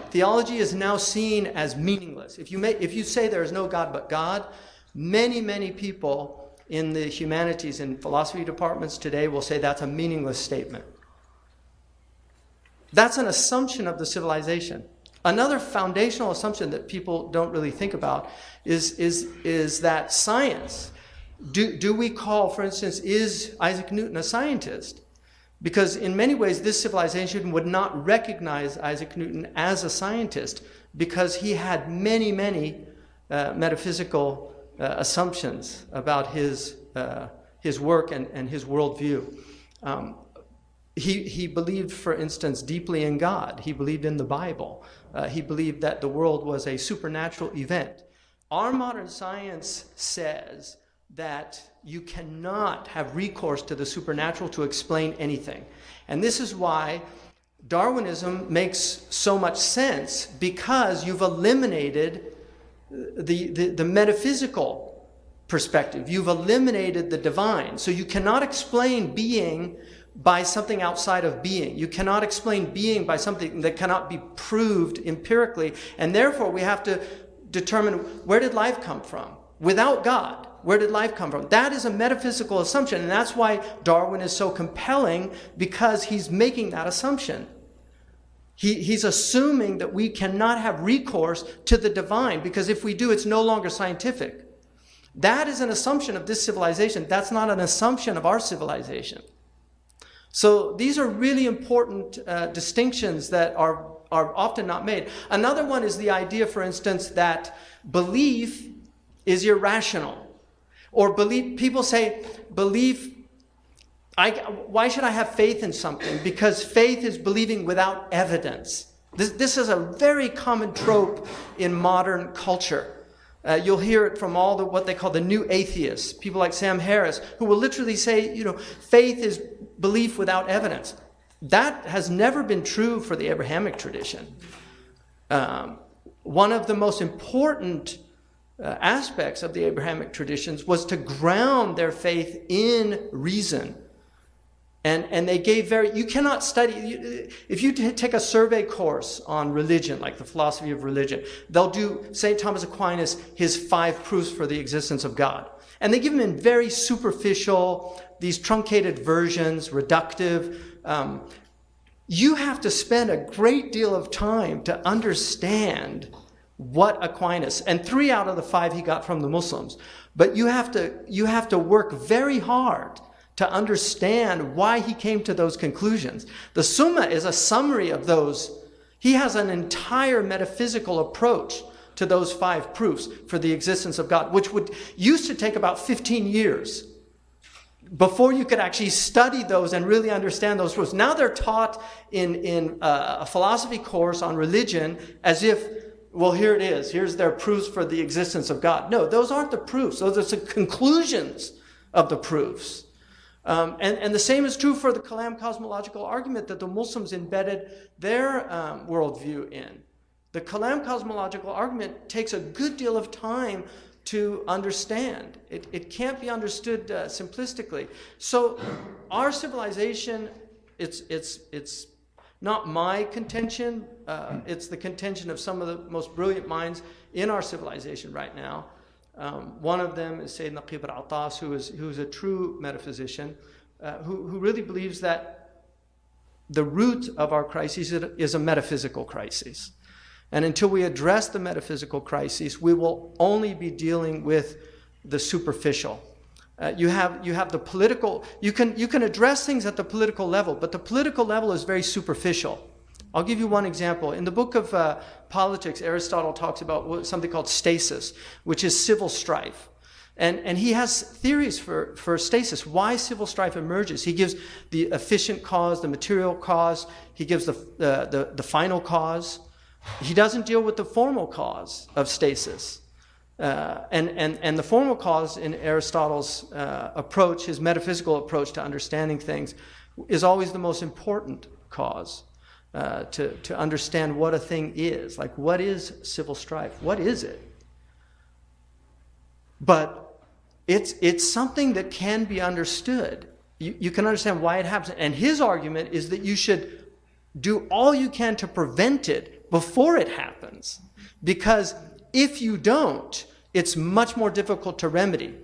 theology is now seen as meaningless. If you say there is no God but God, many people in the humanities and philosophy departments today will say that's a meaningless statement. That's an assumption of the civilization. Another foundational assumption that people don't really think about is that science. Do we call, for instance, is Isaac Newton a scientist? Because in many ways, this civilization would not recognize Isaac Newton as a scientist because he had many metaphysical assumptions about his work and his worldview. He believed, for instance, deeply in God. He believed in the Bible. He believed that the world was a supernatural event. Our modern science says that you cannot have recourse to the supernatural to explain anything. And this is why Darwinism makes so much sense, because you've eliminated the metaphysical perspective. You've eliminated the divine. So you cannot explain being by something outside of being. You cannot explain being by something that cannot be proved empirically. And therefore, we have to determine, where did life come from? Without God, where did life come from? That is a metaphysical assumption. And that's why Darwin is so compelling, because he's making that assumption. He's assuming that we cannot have recourse to the divine, because if we do, it's no longer scientific. That is an assumption of this civilization. That's not an assumption of our civilization. So these are really important distinctions that are often not made. Another one is the idea, for instance, that belief is irrational. Or belief, people say, belief, why should I have faith in something? Because faith is believing without evidence. This is a very common trope in modern culture. You'll hear it from all what they call the new atheists, people like Sam Harris, who will literally say, faith is belief without evidence. That has never been true for the Abrahamic tradition. One of the most important aspects of the Abrahamic traditions was to ground their faith in reason. And they gave you cannot study, if you take a survey course on religion, like the philosophy of religion, they'll do St. Thomas Aquinas, his 5 proofs for the existence of God. And they give them in very superficial, these truncated versions, reductive. You have to spend a great deal of time to understand what Aquinas, and 3 out of the 5 he got from the Muslims. But you have to work very hard to understand why he came to those conclusions. The Summa is a summary of those. He has an entire metaphysical approach to those 5 proofs for the existence of God, which used to take about 15 years before you could actually study those and really understand those proofs. Now they're taught in a philosophy course on religion as if, well, here it is. Here's their proofs for the existence of God. No, those aren't the proofs. Those are the conclusions of the proofs. And the same is true for the Kalam cosmological argument that the Muslims embedded their worldview in. The Kalam cosmological argument takes a good deal of time to understand. It can't be understood simplistically. So our civilization, it's not my contention. It's the contention of some of the most brilliant minds in our civilization right now. One of them is Sayyid Naqib al-Attas, who is a true metaphysician, who really believes that the root of our crisis is a metaphysical crisis. And until we address the metaphysical crisis, we will only be dealing with the superficial. You have the political, you can address things at the political level, but the political level is very superficial. I'll give you one example. In the book of Politics, Aristotle talks about something called stasis, which is civil strife. And he has theories for stasis, why civil strife emerges. He gives the efficient cause, the material cause. He gives the final cause. He doesn't deal with the formal cause of stasis. And the formal cause in Aristotle's approach, his metaphysical approach to understanding things, is always the most important cause. To understand what a thing is. Like, what is civil strife? What is it? But it's something that can be understood. You can understand why it happens. And his argument is that you should do all you can to prevent it before it happens. Because if you don't, it's much more difficult to remedy.